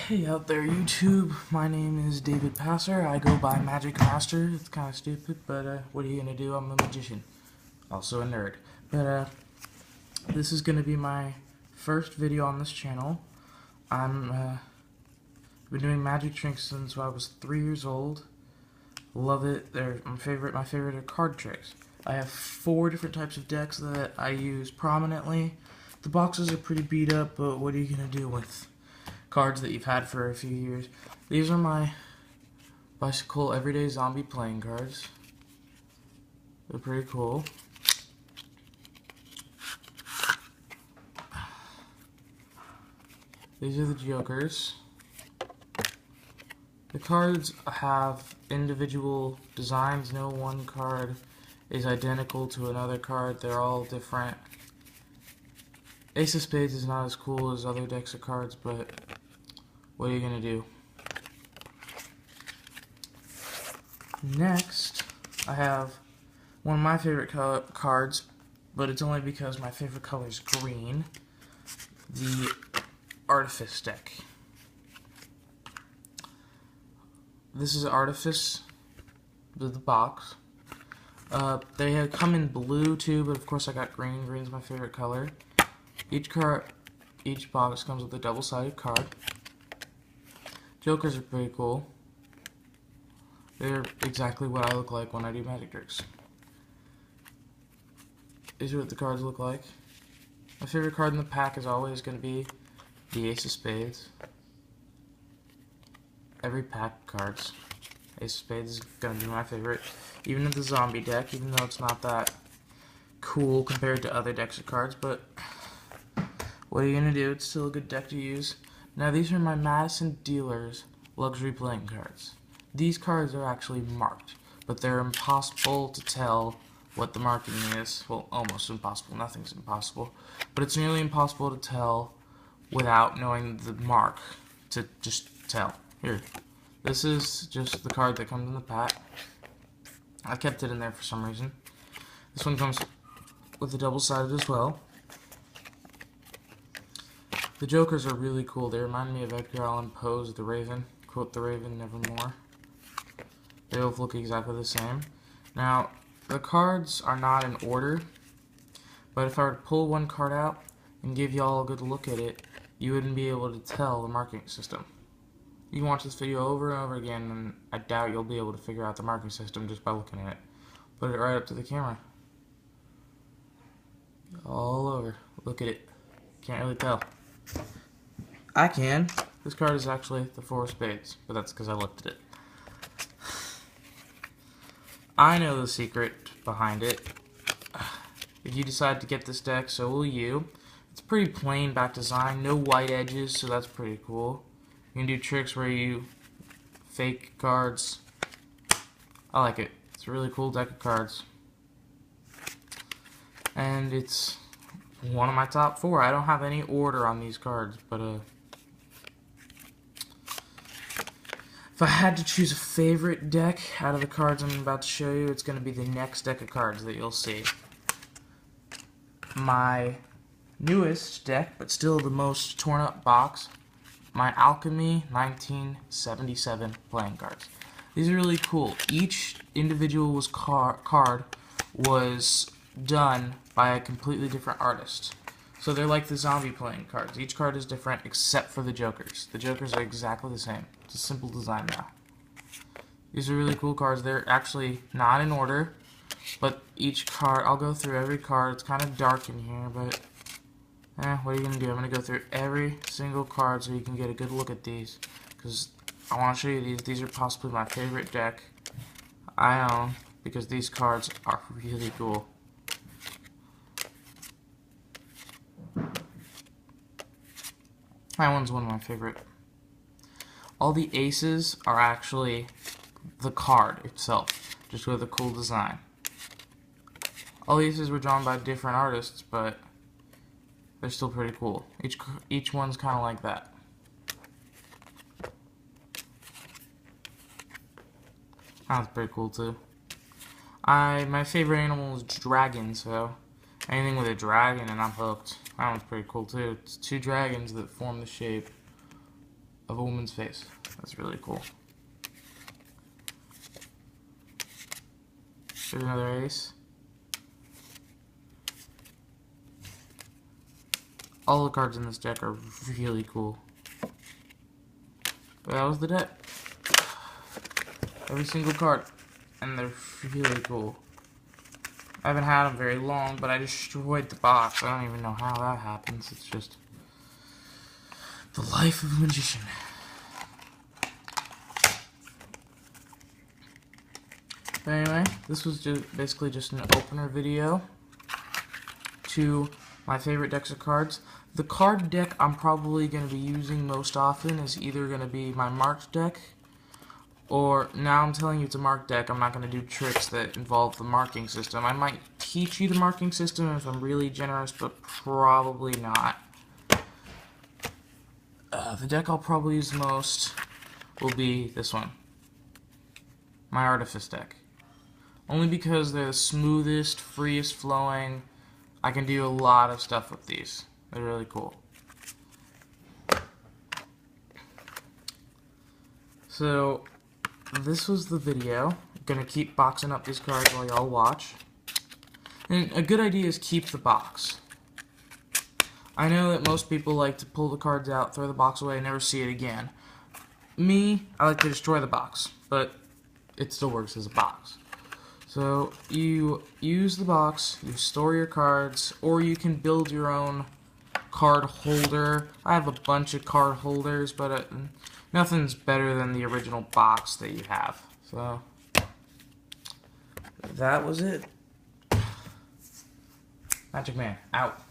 Hey out there YouTube, my name is David Passer. I go by Magic Master. It's kind of stupid, but what are you gonna do? I'm a magician. Also a nerd. But this is gonna be my first video on this channel. I've been doing magic tricks since I was 3 years old. Love it. They're my favorite are card tricks. I have 4 different types of decks that I use prominently. The boxes are pretty beat up, but what are you gonna do with cards that you've had for a few years? These are my Bicycle Everyday Zombie playing cards. They're pretty cool. These are the Jokers. The cards have individual designs. No one card is identical to another card. They're all different. Ace of Spades is not as cool as other decks of cards, but what are you gonna do? Next, I have one of my favorite cards, but it's only because my favorite color is green. The Artifice deck. This is Artifice, the box. They come in blue too, but of course I got green. Green's my favorite color. Each box comes with a double-sided card. Jokers are pretty cool. They're exactly what I look like when I do magic tricks. These are what the cards look like. My favorite card in the pack is always going to be the Ace of Spades. Every pack of cards. Ace of Spades is going to be my favorite. Even in the zombie deck, even though it's not that cool compared to other decks of cards, but what are you going to do? It's still a good deck to use. Now these are my Madison Dealers luxury playing cards. These cards are actually marked, but they're impossible to tell what the marking is. Well, almost impossible. Nothing's impossible. But it's nearly impossible to tell without knowing the mark to just tell. Here. This is just the card that comes in the pack. I kept it in there for some reason. This one comes with a double-sided as well. The Jokers are really cool. They remind me of Edgar Allan Poe's The Raven. Quote the Raven, nevermore. They both look exactly the same. Now, the cards are not in order, but if I were to pull one card out and give y'all a good look at it, you wouldn't be able to tell the marking system. You can watch this video over and over again, and I doubt you'll be able to figure out the marking system just by looking at it. Put it right up to the camera. All over. Look at it. Can't really tell. I can. This card is actually the 4 of Spades, but that's because I looked at it. I know the secret behind it. If you decide to get this deck, so will you. It's pretty plain back design, no white edges, so that's pretty cool. You can do tricks where you fake cards. I like it. It's a really cool deck of cards. And it's one of my top 4. I don't have any order on these cards, but if I had to choose a favorite deck out of the cards I'm about to show you, it's going to be the next deck of cards that you'll see. My newest deck, but still the most torn up box, my Alchemy 1977 playing cards. These are really cool. Each individual card was done by a completely different artist. So they're like the zombie playing cards. Each card is different except for the Jokers. The Jokers are exactly the same. It's a simple design now. These are really cool cards. They're actually not in order, but each card, I'll go through every card. It's kind of dark in here, but what are you going to do? I'm going to go through every single card so you can get a good look at these, because I want to show you these. These are possibly my favorite deck I own, because these cards are really cool. That one's one of my favorite. All the aces are actually the card itself, just with a cool design. All the aces were drawn by different artists, but they're still pretty cool. Each one's kind of like that. That's pretty cool too. My favorite animal is dragon, so anything with a dragon and I'm hooked. That one's pretty cool too. It's 2 dragons that form the shape of a woman's face. That's really cool. There's another ace. All the cards in this deck are really cool. But that was the deck. Every single card. And they're really cool. I haven't had them very long, but I destroyed the box. I don't even know how that happens. It's just the life of a magician. But anyway, this was basically just an opener video to my favorite decks of cards. The card deck I'm probably going to be using most often is either going to be my marked deck, or now I'm telling you it's a marked deck. I'm not going to do tricks that involve the marking system. I might teach you the marking system if I'm really generous, but probably not. The deck I'll probably use most will be this one, my Artifice deck. Only because they're the smoothest, freest flowing. I can do a lot of stuff with these. They're really cool. So, this was the video. I'm gonna keep boxing up these cards while y'all watch. And a good idea is keep the box. I know that most people like to pull the cards out, throw the box away, and never see it again. Me, I like to destroy the box, but it still works as a box. So you use the box, you store your cards, or you can build your own card holder. I have a bunch of card holders, but nothing's better than the original box that you have. So that was it. Magic Man, out.